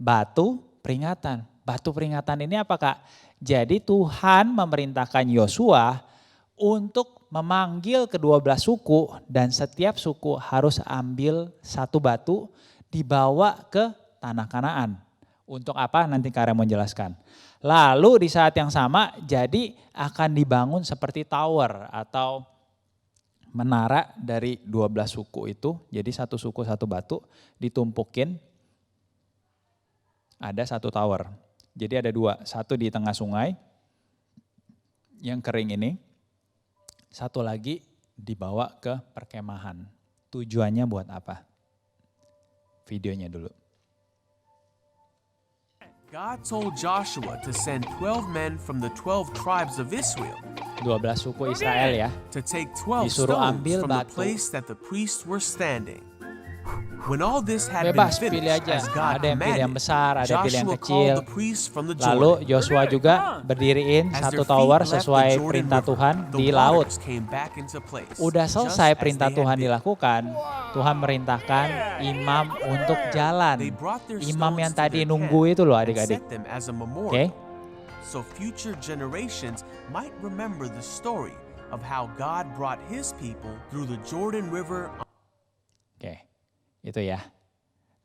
Batu peringatan. Batu peringatan ini apa Kak? Jadi Tuhan memerintahkan Yosua untuk memanggil ke-12 suku dan setiap suku harus ambil satu batu dibawa ke tanah Kanaan. Untuk apa nanti Kak Raymond jelaskan. Lalu di saat yang sama jadi akan dibangun seperti tower atau menara dari 12 suku itu. Jadi satu suku satu batu ditumpukin ada satu tower. Jadi ada dua, satu di tengah sungai yang kering ini, satu lagi dibawa ke perkemahan. Tujuannya buat apa? Videonya dulu. God told Joshua to send 12 men from the 12 tribes of Israel 12 suku Israel ya. to take 12 Disuruh stones ambil from the batu. place that the priests were standing. When all this had Bebas been pilih finished aja. as God Ada yang pilih yang commanded, besar, ada yang pilih yang Joshua kecil. called the priests from the Lalu Jordan. Yosua juga berdiriin As satu their feet tower left sesuai the Jordan perintah River, Tuhan the di laut. waters came back into place, Udah just selesai as perintah they had Tuhan been. dilakukan, Tuhan merintahkan imam untuk jalan. They brought their Imam stones yang to tadi their nunggu camp itu loh and adik-adik. set them as a Oke? memorial, so future generations might remember the story of how God brought his people through the Jordan River. Oke, itu ya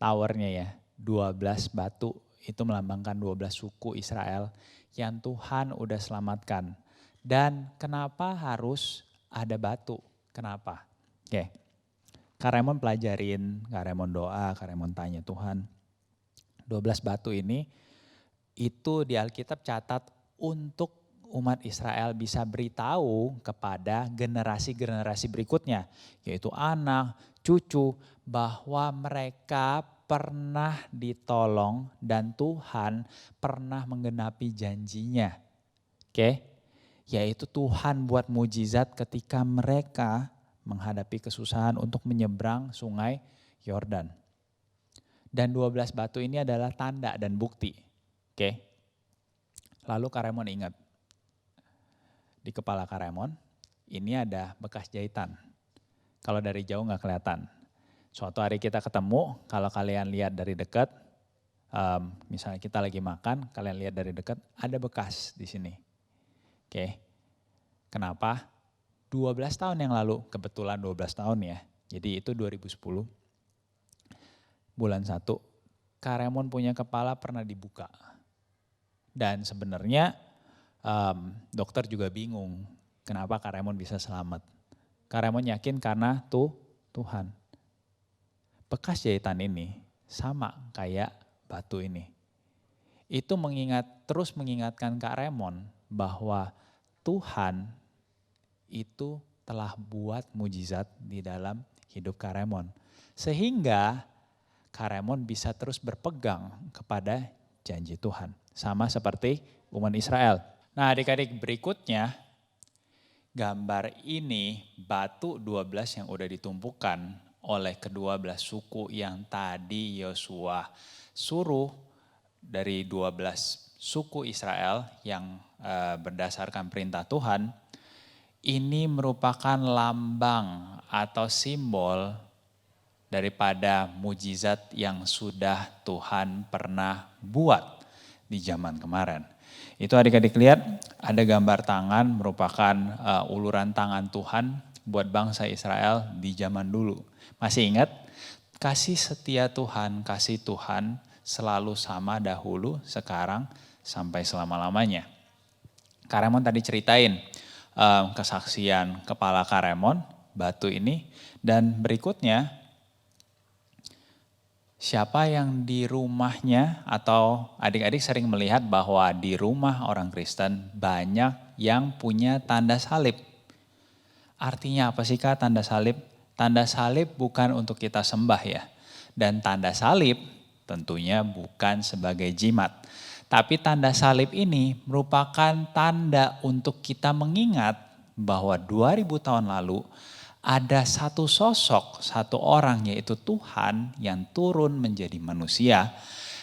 towernya ya, 12 batu itu melambangkan 12 suku Israel yang Tuhan udah selamatkan. Dan kenapa harus ada batu? Kenapa? Oke, Kak Raymond pelajarin, Kak Raymond doa, Kak Raymond tanya Tuhan, 12 batu ini itu di Alkitab catat untuk umat Israel bisa beritahu kepada generasi-generasi berikutnya, yaitu anak, cucu, bahwa mereka pernah ditolong dan Tuhan pernah menggenapi janjinya. Oke? Yaitu Tuhan buat mujizat ketika mereka menghadapi kesusahan untuk menyeberang sungai Yordan. Dan 12 batu ini adalah tanda dan bukti. Oke? Lalu Kak Raymond ingat, di kepala Kak Raymond ini ada bekas jahitan. Kalau dari jauh nggak kelihatan. Suatu hari kita ketemu, kalau kalian lihat dari dekat, misalnya kita lagi makan, kalian lihat dari dekat, ada bekas di sini. Oke, kenapa? 12 tahun yang lalu, kebetulan 12 tahun ya, jadi itu 2010, bulan 1, Kak Raymond punya kepala pernah dibuka. Dan sebenarnya dokter juga bingung, kenapa Kak Raymond bisa selamat. Kak Raymond yakin karena Tuhan. Bekas jahitan ini sama kayak batu ini. Itu terus mengingatkan Kak Raymond bahwa Tuhan itu telah buat mujizat di dalam hidup Kak Raymond. Sehingga Kak Raymond bisa terus berpegang kepada janji Tuhan. Sama seperti umat Israel. Nah adik-adik berikutnya gambar ini batu 12 yang udah ditumpukan oleh kedua belas suku yang tadi Yosua suruh dari 12 suku Israel yang berdasarkan perintah Tuhan. Ini merupakan lambang atau simbol daripada mujizat yang sudah Tuhan pernah buat di zaman kemarin. Itu adik-adik lihat ada gambar tangan merupakan uluran tangan Tuhan buat bangsa Israel di zaman dulu. Masih ingat? Kasih setia Tuhan, kasih Tuhan selalu sama dahulu, sekarang, sampai selama-lamanya. Karemon tadi ceritain kesaksian kepala Karemon, batu ini. Dan berikutnya, siapa yang di rumahnya atau adik-adik sering melihat bahwa di rumah orang Kristen banyak yang punya tanda salib. Artinya apa sih Kak tanda salib? Tanda salib bukan untuk kita sembah ya. Dan tanda salib tentunya bukan sebagai jimat. Tapi tanda salib ini merupakan tanda untuk kita mengingat bahwa 2000 tahun lalu ada satu sosok, satu orang yaitu Tuhan yang turun menjadi manusia,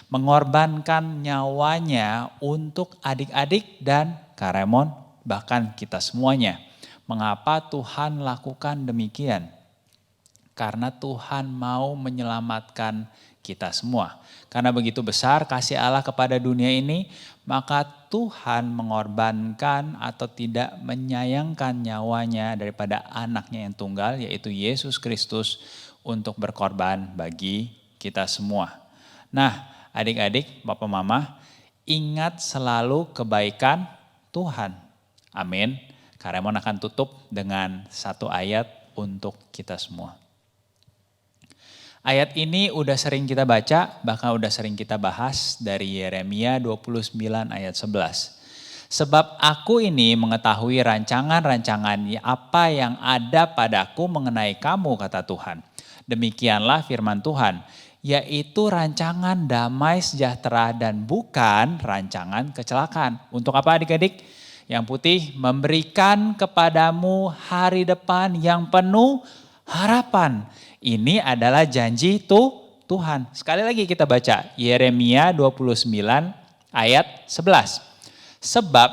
mengorbankan nyawanya untuk adik-adik dan Karemon, bahkan kita semuanya. Mengapa Tuhan lakukan demikian? Karena Tuhan mau menyelamatkan kita semua. Karena begitu besar kasih Allah kepada dunia ini, maka Tuhan mengorbankan atau tidak menyayangkan nyawanya daripada anaknya yang tunggal, yaitu Yesus Kristus, untuk berkorban bagi kita semua. Nah, adik-adik, Bapak Mama, ingat selalu kebaikan Tuhan. Amin. Karemon akan tutup dengan satu ayat untuk kita semua. Ayat ini udah sering kita baca, bahkan udah sering kita bahas dari Yeremia 29 ayat 11. Sebab aku ini mengetahui rancangan-rancangan apa yang ada padaku mengenai kamu, kata Tuhan. Demikianlah firman Tuhan, yaitu rancangan damai sejahtera dan bukan rancangan kecelakaan. Untuk apa adik-adik? Yang putih, memberikan kepadamu hari depan yang penuh harapan. Ini adalah janji Tuhan. Sekali lagi kita baca Yeremia 29 ayat 11. Sebab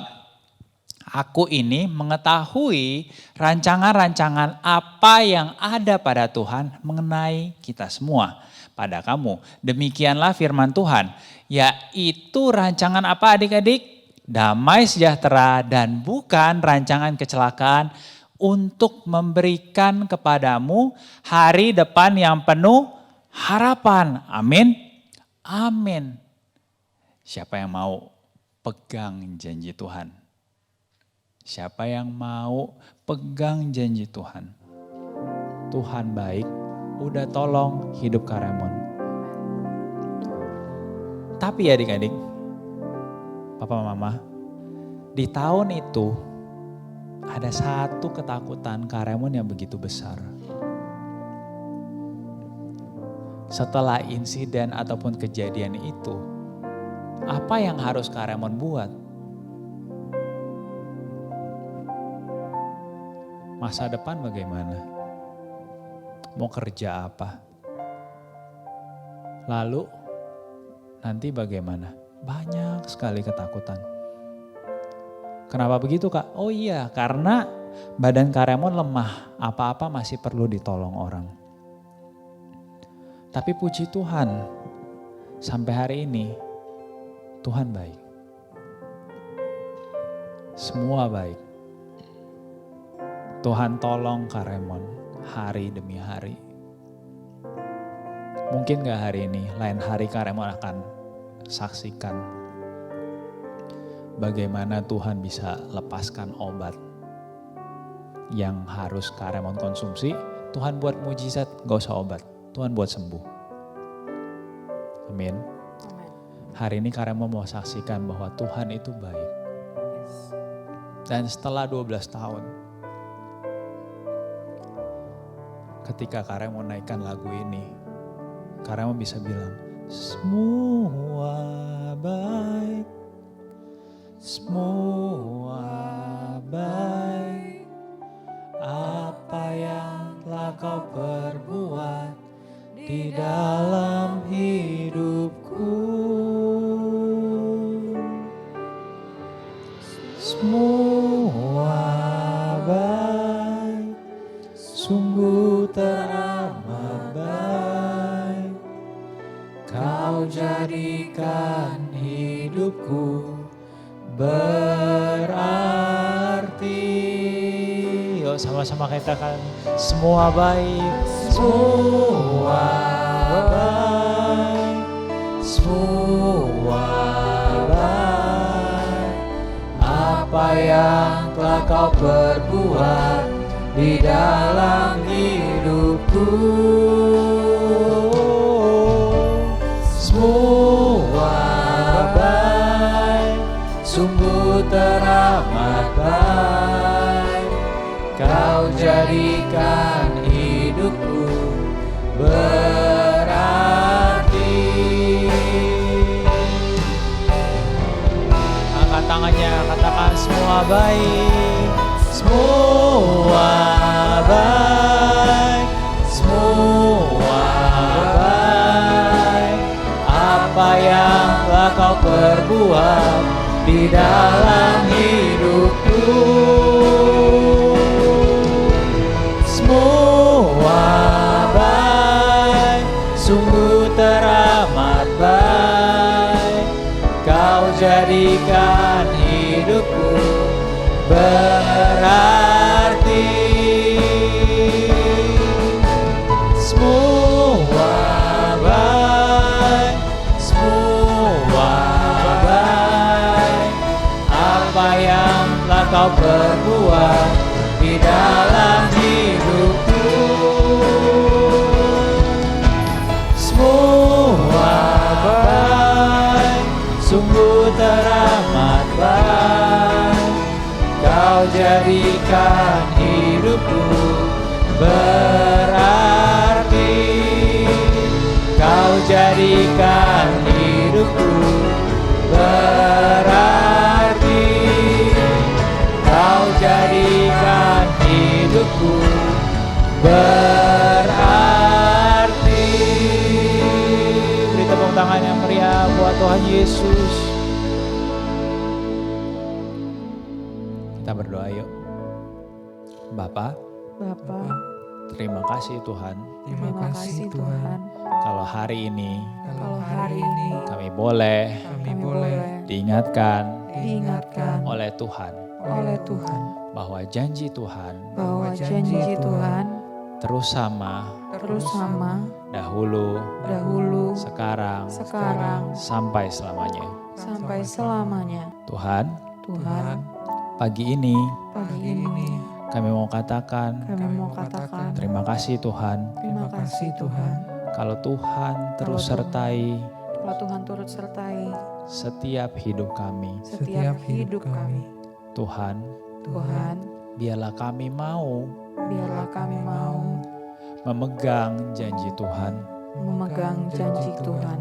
aku ini mengetahui rancangan-rancangan apa yang ada pada Tuhan mengenai kita semua. Pada kamu. Demikianlah firman Tuhan. Yaitu rancangan apa adik-adik? Damai sejahtera dan bukan rancangan kecelakaan, untuk memberikan kepadamu hari depan yang penuh harapan. Amin. Amin. Siapa yang mau pegang janji Tuhan? Siapa yang mau pegang janji Tuhan? Tuhan baik, udah tolong hidup Karemon. Tapi adik-adik, Papa Mama, di tahun itu ada satu ketakutan Karemon yang begitu besar. Setelah insiden ataupun kejadian itu, apa yang harus Karemon buat? Masa depan bagaimana? Mau kerja apa? Lalu nanti bagaimana? Banyak sekali ketakutan. Kenapa begitu Kak? Oh iya, karena badan Karemon lemah, apa-apa masih perlu ditolong orang. Tapi puji Tuhan, sampai hari ini Tuhan baik. Semua baik. Tuhan tolong Karemon hari demi hari. Mungkin gak hari ini, lain hari Karemon akan saksikan bagaimana Tuhan bisa lepaskan obat yang harus Karemon konsumsi. Tuhan buat mujizat, gak usah obat. Tuhan buat sembuh. Amin. Hari ini Karemon mau saksikan bahwa Tuhan itu baik. Dan setelah 12 tahun, ketika Karemon naikkan lagu ini, Karemon bisa bilang, semua baik. Semua baik, apa yang telah kau perbuat di dalam hidupku. Semua baik, sungguh teramat baik. Kau jadikan hidupku berarti. Yuk sama-sama katakan, semua baik, semua baik, semua baik. Apa yang telah kau perbuat di dalam hidupku. Semua baik, sungguh teramat baik. Kau jadikan hidupku berarti. Angkat tangannya, katakan semua baik, semua baik, semua baik. Apa yang telah kau perbuat di dalam hidupku. Semua baik, sungguh teramat baik. Kau jadikan hidupku berarti. Semua baik, semua baik. Apa yang telah kau perbuat di dalam hidupku. Semua baik, sungguh teramat baik. Kau jadikan hidupku berarti. Kau jadikan hidupku berarti. Kau jadikan hidupku berarti. Beri tepuk tangan yang meriah buat Tuhan Yesus. Kita berdoa yuk. Bapa, terima kasih Tuhan. Terima kasih Tuhan. Kalau hari ini Kalau hari ini kami boleh kami boleh diingatkan diingatkan oleh Tuhan oleh Tuhan bahwa janji Tuhan bahwa janji Tuhan terus sama terus sama dahulu, sekarang, sampai selamanya. sampai selamanya. Tuhan, Tuhan, pagi ini pagi ini kami mau katakan terima kasih Tuhan. terima kasih Tuhan. Kalau Tuhan terus sertai Kalau Tuhan turut sertai setiap hidup kami. setiap hidup kami. Tuhan, Tuhan, biarlah kami mau memegang janji Tuhan. memegang janji Tuhan.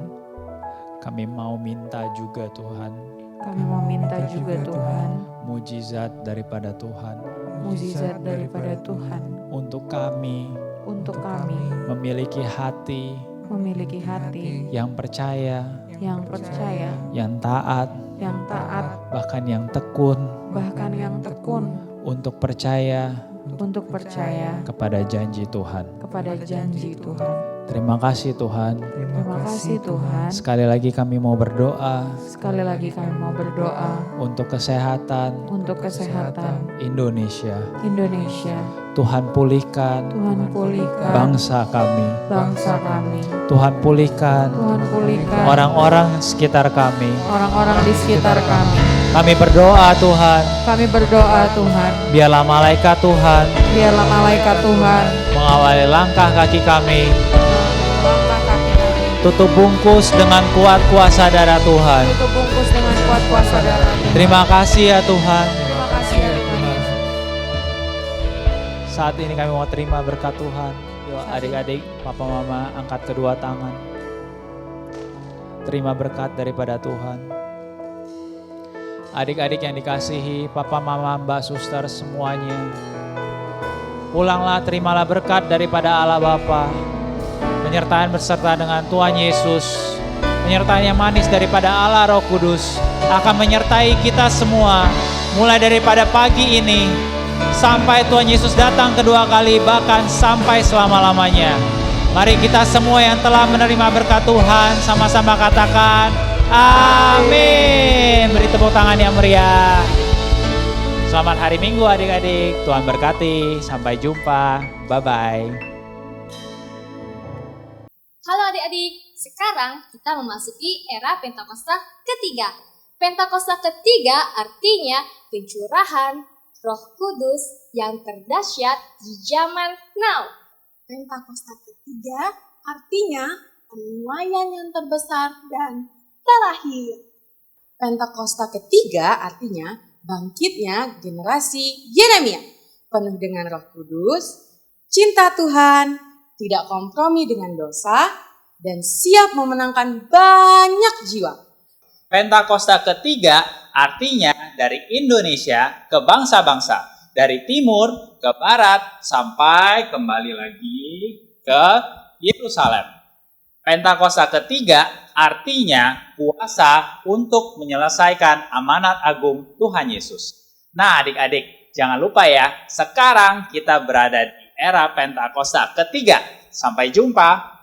Kami mau minta juga Tuhan, Kami mau minta juga Tuhan, mujizat daripada Tuhan. mujizat daripada Tuhan. Untuk kami Untuk kami memiliki hati memiliki hati yang percaya, yang percaya, yang taat, bahkan yang tekun bahkan yang tekun untuk percaya untuk percaya kepada janji Tuhan. kepada janji Tuhan. Terima kasih Tuhan. Terima kasih Tuhan. Sekali lagi kami mau berdoa Sekali lagi kami mau berdoa untuk kesehatan untuk kesehatan Indonesia. Tuhan pulihkan Tuhan pulihkan bangsa kami. Tuhan pulihkan orang-orang sekitar kami. orang-orang di sekitar kami. Kami berdoa Tuhan, biarlah malaikat Tuhan mengawali langkah kaki kami. Langkah kaki kami Tutup bungkus dengan kuat kuasa darah Tuhan. tutup bungkus dengan kuat kuasa darah Tuhan. Terima kasih ya Tuhan. Terima kasih ya Tuhan. Saat ini kami mau terima berkat Tuhan. Yuk adik-adik, papa mama angkat kedua tangan. Terima berkat daripada Tuhan. Adik-adik yang dikasihi, papa mama mbak suster semuanya. Pulanglah, terimalah berkat daripada Allah Bapa, penyertaan berserta dengan Tuhan Yesus, penyertaan yang manis daripada Allah Roh Kudus akan menyertai kita semua mulai daripada pagi ini sampai Tuhan Yesus datang kedua kali, bahkan sampai selama-lamanya. Mari kita semua yang telah menerima berkat Tuhan sama-sama katakan amin. Beri tepuk tangan yang meriah. Selamat hari Minggu adik-adik, Tuhan berkati, sampai jumpa, bye-bye. Halo adik-adik, sekarang kita memasuki era Pentakosta ketiga. Pentakosta ketiga artinya pencurahan Roh Kudus yang terdahsyat di zaman now. Pentakosta ketiga artinya penuaian yang terbesar dan terakhir. Pentakosta ketiga artinya bangkitnya generasi Yeremia, penuh dengan Roh Kudus, cinta Tuhan, tidak kompromi dengan dosa, dan siap memenangkan banyak jiwa. Pentakosta ketiga artinya dari Indonesia ke bangsa-bangsa, dari timur ke barat sampai kembali lagi ke Yerusalem. Pentakosta ketiga artinya kuasa untuk menyelesaikan amanat agung Tuhan Yesus. Nah adik-adik, jangan lupa ya, sekarang kita berada di era Pentakosta ketiga. Sampai jumpa.